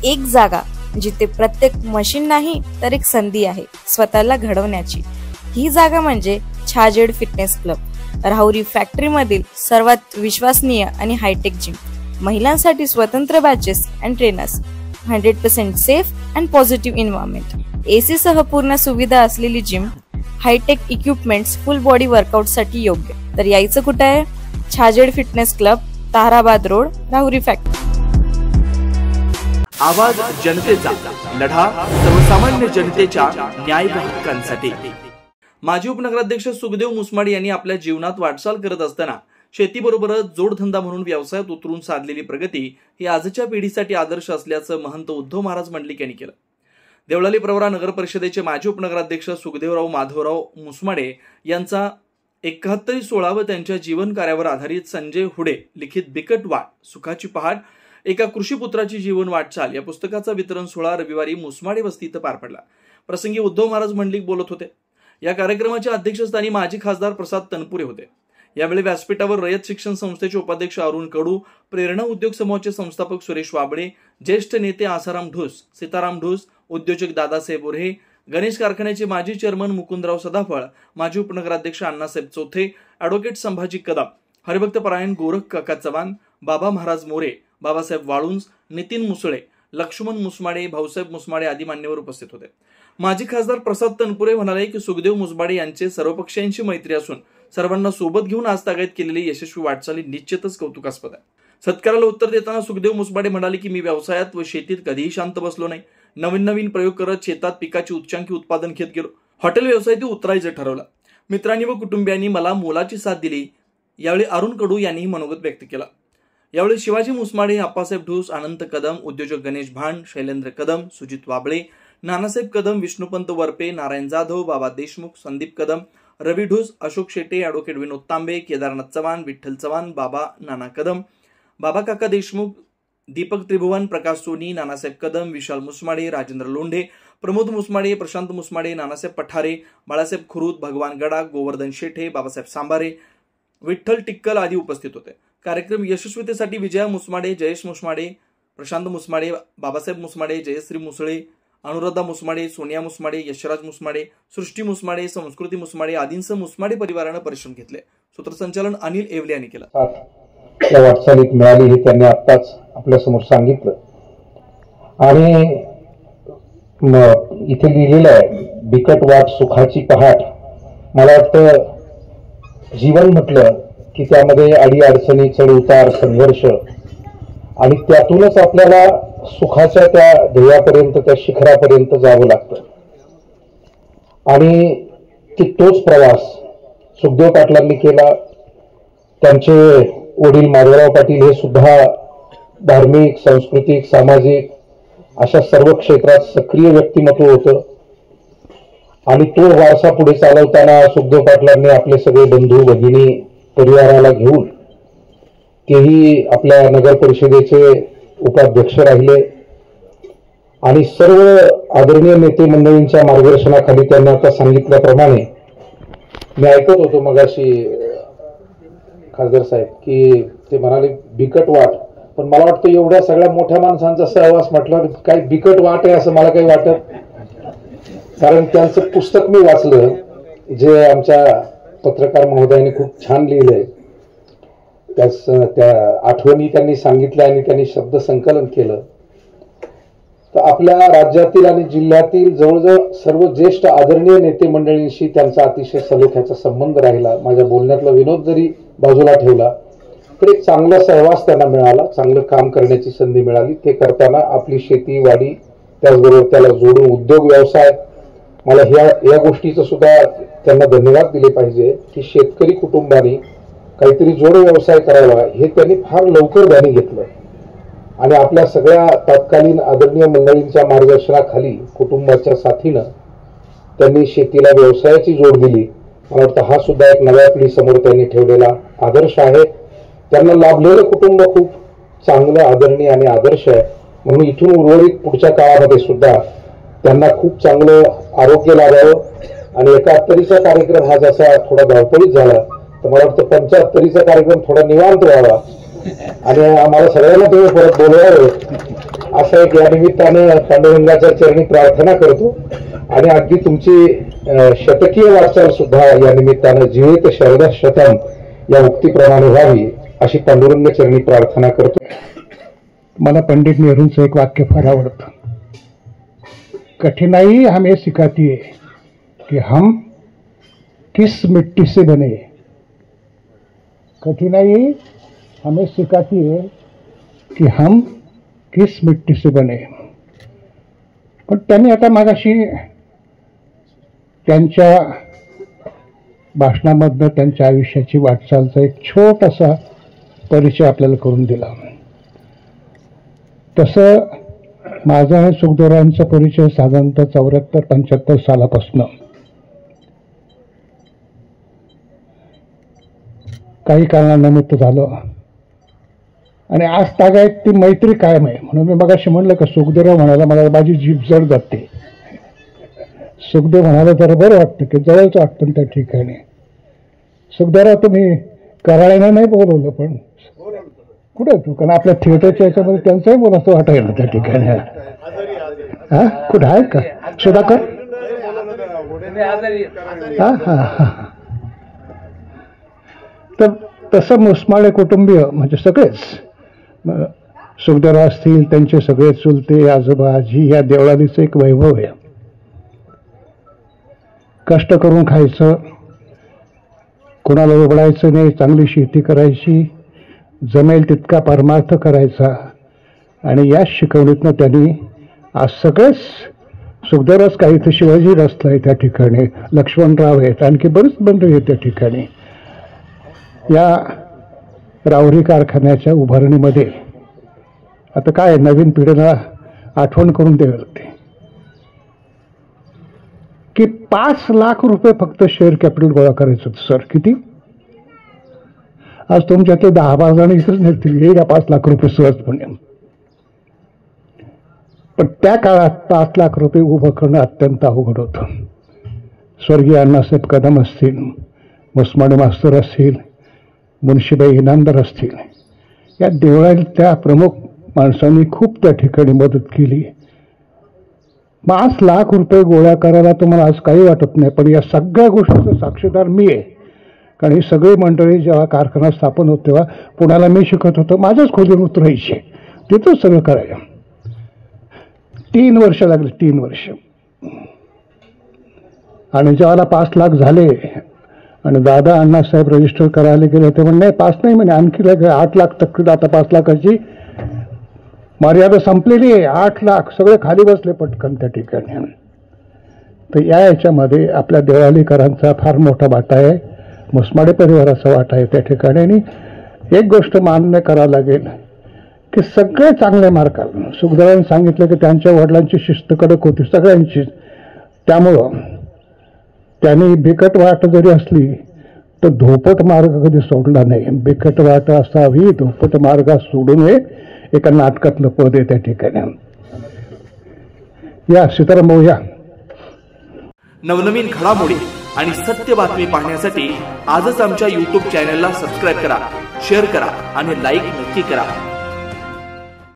एक जागा जिथे प्रत्येक मशीन नाही तर एक संधी आहे स्वतःला घडवण्याची। ही जागा म्हणजे Chhajed fitness club, Rahuri factory मधील सर्वात विश्वसनीय आणि हायटेक जिम। महिलांसाठी स्वतंत्र batches and trainers, 100% safe and positive environment, AC सह पूर्ण सुविधा असलेली gym, hitech equipments, full body workout साठी योग्य। तर यायचं कुठे आहे? Chhajed fitness club, Tarabad road, Rahuri factory. आवाज जनतेचा, लढा सर्वसामान्य जनतेच्या न्याय व हक्कांसाठी। माजी उपनगराध्यक्ष सुखदेव मुसमाडे यांनी आपल्या जीवनात वाटचाल करत असताना शेतीबरोबरच जोडधंदा म्हणून व्यवसायात उतरून साधलेली प्रगती ही आजच्या पिढीसाठी आदर्श असल्याचं महंत उद्धव महाराज मंडलिक यांनी केलं। देवळाली प्रवरा नगर परिषदेचे माजी उपनगराध्यक्ष सुखदेवराव माधवराव मुसमाडे यांचा 71 व त्यांच्या जीवन कार्यावर आधारित संजय हुडे लिखित बिकट वाट सुखाची पहाट, एका कृषीपुत्राची जीवन वाटचाल या पुस्तकाचा वितरण सोहळा रविवारी मुसमाडे वस्तीत पार पडला। प्रसंगी उद्धव महाराज मंडलिक बोलत होते। या कार्यक्रमाच्या अध्यक्षस्थानी माजी खासदार प्रसाद तनपुरे होते। यावेळी व्यासपीठावर रयत शिक्षण संस्थेचे उपाध्यक्ष अरुण कडू, प्रेरणा उद्योग समूहाचे संस्थापक सुरेश वाबळे, ज्येष्ठ नेते आसाराम ढोस, सीताराम ढोस, उद्योजक दादासाहेब उर्हे, गणेश कारखान्याचे माजी चेअरमन मुकुंदराव सदाफळ, माजी उपनगराध्यक्ष अण्णासाहेब चौथे, ॲडव्होकेट संभाजी कदम, हरिभक्त परायण गोरख काका चव्हाण, बाबा महाराज मोरे, बाबासाहेब वाळुंज, नितीन मुसळे, लक्ष्मण मुसमाडे, भाऊसाहेब मुसमाडे आदी मान्यवर उपस्थित होते। माजी खासदार प्रसाद तनपुरे म्हणाले की सुखदेव मुसमाडे यांचे सर्वपक्षीयांची मैत्री असून सर्वांना सोबत घेऊन आजतागायत केलेली यशस्वी वाटचाली निश्चितच कौतुकास्पद आहे। सत्काराला उत्तर देताना सुखदेव मुसमाडे म्हणाले की मी व्यवसायात व शेतीत कधीही शांत बसलो नाही। नवीन प्रयोग करत शेतात पिकाची उच्चांकी उत्पादन घेत गेलो। हॉटेल व्यवसायात उतरायचं ठरवलं। मित्रांनी व कुटुंबियांनी मला मोलाची साथ दिली। यावेळी अरुण कडू यांनी मनोगत व्यक्त केलं। यावेळी शिवाजी मुसमाडे, आप्पासाहेब ढोस, अनंत कदम, उद्योजक गणेश भांड, शैलेंद्र कदम, सुजित वाबळे, नानासाहेब कदम, विष्णुपंत वरपे, नारायण जाधव, बाबा देशमुख, संदीप कदम, रवी ढोस, अशोक शेटे, ॲडव्होकेट विनोद तांबे, केदारनाथ चव्हाण, विठ्ठल चव्हाण, बाबा नाना कदम, बाबा काका देशमुख, दीपक त्रिभुवन, प्रकाश सोनी, नानासाहेब कदम, विशाल मुसमाडे, राजेंद्र लोंढे, प्रमोद मुसमाडे, प्रशांत मुसमाडे, नानासाहेब पठारे, बाळासाहेब खुरूत, भगवान गडा, गोवर्धन शेठे, बाबासाहेब सांबारे, विठ्ठल टिक्कल आदी उपस्थित होते। कार्यक्रम यशस्वीतेसाठी विजया मुसमाडे, जयेश मुसमाडे, प्रशांत मुसमाडे, बाबासाहेब मुसमाडे, जयश्री मुसळे, अनुराधा मुसमाडे, सोनिया मुसमाडे, यशराज मुसमाडे, सृष्टी मुसमाडे, संस्कृती मुसमाडे आदींसह मुसमाडे परिवारानं परिश्रम घेतले। सूत्रसंचालन अनिल येवले यांनी केलं। या वाटचालीत मिळाली हे त्यांनी आत्ताच आपल्या समोर सांगितलं आणि इथे लिहिलेलं आहे बिकट वाट सुखाची पहाट। मला वाटतं जीवन म्हटलं की त्यामध्ये अडी अडचणी, चढ उतार, संघर्ष आणि त्यातूनच आपल्याला सुखाच्या त्या ध्येयापर्यंत, त्या शिखरापर्यंत जावं लागतं आणि तोच प्रवास सुखदेव पाटलांनी केला। त्यांचे वडील माधवराव पाटील हे सुद्धा धार्मिक, सांस्कृतिक, सामाजिक अशा सर्व क्षेत्रात सक्रिय व्यक्तिमत्व होतं आणि तो वारसा पुढे चालवताना सुखदेव पाटलांनी आपले सगळे बंधू भगिनी परिवाराला घेऊन तेही आपल्या नगर परिषदेचे उपाध्यक्ष राहिले आणि सर्व आदरणीय नेते मंडळींच्या मार्गदर्शनाखाली त्यांनी आता सांगितल्याप्रमाणे मी ऐकत होतो मगाशी खासदार साहेब की ते म्हणाले बिकट वाट, पण मला वाटतं एवढ्या सगळ्या मोठ्या माणसांचा सहवास म्हटलं काही बिकट वाट आहे असं मला काही वाटत, कारण त्यांचं पुस्तक मी वाचलं जे आमच्या पत्रकार महोदयांनी खूप छान लिहिलंय। त्या आठवणी त्यांनी सांगितल्या आणि त्यांनी शब्द संकलन केलं। तर आपल्या राज्यातील आणि जिल्ह्यातील जवळजवळ सर्व ज्येष्ठ आदरणीय नेते मंडळींशी त्यांचा अतिशय सलोख्याचा संबंध राहिला। माझ्या बोलण्यातला विनोद जरी बाजूला ठेवला तर एक चांगला सहवास त्यांना मिळाला, चांगलं काम करण्याची संधी मिळाली। ते करताना आपली शेती वाडी त्याचबरोबर त्याला जोडून उद्योग व्यवसाय, मला या गोष्टीचं सुद्धा त्यांना धन्यवाद दिले पाहिजे की शेतकरी कुटुंबाने काहीतरी जोड व्यवसाय करावा हे त्यांनी फार लवकर ध्यानी घेतलं आणि आपल्या सगळ्या तत्कालीन आदरणीय मंडळींच्या मार्गदर्शनाखाली कुटुंबाच्या साथीनं त्यांनी शेतीला व्यवसायाची जोड दिली। मला वाटतं हा सुद्धा एक नव्या पिढीसमोर त्यांनी ठेवलेला आदर्श आहे। त्यांना लाभलेलं कुटुंब खूप चांगलं, आदरणीय आणि आदर्श आहे। म्हणून इथून उर्वरित पुढच्या काळामध्ये सुद्धा त्यांना खूप चांगलं आरोग्य लाभावं आणि 71चा कार्यक्रम हा जसा थोडा धावपळीत झाला तर मला वाटतं 75चा कार्यक्रम थोडा निवांत व्हावा आणि आम्हाला सगळ्यांना तुम्ही परत बोलवावं असं एक या निमित्तानं पांडुरंगाच्या चरणी प्रार्थना करतो. आणि अगदी तुमची शतकीय वाटचाल सुद्धा या निमित्तानं जीवित शरदा शतम या उक्तीप्रमाणे व्हावी अशी पांडुरंग चरणी प्रार्थना करतो. मला पंडित नेहरूंचं एक वाक्य फार आवडतं. कठिनाई हमें सिखाती है कि हम किस मिट्टी से बने. कठिनाई हमें सिखाती है कि हम किस मिट्टी से बने. पण त्यांनी आता मागाशी त्यांच्या भाषणामधनं त्यांच्या आयुष्याची वाटचालचा एक छोटासा परिचय आपल्याला करून दिला. तसं माझा आणि सुखदेवरावांचा परिचय साधारणतः 74-75 सालापासून. काही कारणानिमित्त झालं आणि आज तागायत ती मैत्री कायम आहे. म्हणून मी मगाशी म्हणलं का सुखदेवराव म्हणाला मला माझी जीभ जड जाते. सुखदेव म्हणाला जरा बरं वाटतं की जवळच वाटतं त्या ठिकाणी. सुखदेवराव तुम्ही कराळ्यानं नाही बोलवलं पण कुठं तू, कारण आपल्या थिएटरच्या याच्यामध्ये त्यांचंही बोलायचं वाटायला त्या ठिकाणी. हा कुठं आहे का सुधाकर? हा हा हा. तर तसं मुसमाळे कुटुंबीय म्हणजे सगळेच सुखदेवराव असतील त्यांचे सगळे चुलते आजोबा आजी या देवळालीचं एक वैभव आहे. कष्ट करून खायचं, कोणाला उघडायचं नाही, चांगली शेती करायची, जमेल तितका परमार्थ करायचा. आणि या शिकवणीतनं त्यांनी आज सगळेच सुखदेवरावच काही तर शिवाजी रस्ता आहे त्या ठिकाणी, लक्ष्मणराव आहेत, आणखी बरीच बंधू आहेत त्या ठिकाणी. या राहुरी कारखान्याच्या उभारणीमध्ये आता काय नवीन पिढीला आठवण करून द्यावी लागते की 5 लाख रुपये फक्त शेअर कॅपिटल गोळा करायचं. सर किती? आज तुमच्या ते 10-12 जण इथंच नेतील येईल 5 लाख रुपये सहजपणे. पण त्या काळात 5 लाख रुपये उभं करणं अत्यंत अवघड होतं. स्वर्गीय अण्णासाहेब कदम असतील, मुसमाडे मास्तर असतील, मुन्शीबाई इनामदार असतील, या देवळातल्या प्रमुख माणसांनी खूप त्या ठिकाणी मदत केली. 5 लाख रुपये गोळा करायला तुम्हाला आज काही वाटत नाही, पण या सगळ्या गोष्टीचं साक्षीदार मी आहे. कारण ही सगळी मंडळी जेव्हा कारखाना स्थापन होत तेव्हा पुण्याला मी शिकत होतो, माझ्याच खोलीवर उतरायचे, तिथंच सगळं करायचं. 3 वर्ष लागली, 3 वर्ष. आणि जेव्हा 5 लाख झाले आणि दादा अण्णासाहेब रजिस्टर करायला गेले ते म्हणणे 5 नाही म्हणे, आणखी 8 लाख टक्के. आता 5 लाखाची मर्यादा संपलेली आहे. 8 लाख सगळे खाली बसले पटकन त्या ठिकाणी. तर या याच्यामध्ये आपल्या देवालीकरांचा फार मोठा वाटा आहे, मुसमाडे परिवाराचा वाटा आहे त्या ठिकाणी. आणि एक गोष्ट मान्य करावं लागेल की सगळे चांगले मार्ग. सुखदेवांनी सांगितलं की त्यांच्या वडिलांची शिस्त कडक होती सगळ्यांची, त्यामुळं त्यांनी बिकट वाट जरी असली तर धोपट मार्ग कधी सोडला नाही. बिकट वाट असावी, धोपट मार्ग सोडू नये, एका नाटकातलं पद आहे त्या ठिकाणी. या सीताराम भाऊ या. नवनवीन घडामोडी आणि सत्य बातमी पाहण्यासाठी आजच आमच्या YouTube चॅनलला सबस्क्राईब करा, शेअर करा आणि लाईक नक्की करा.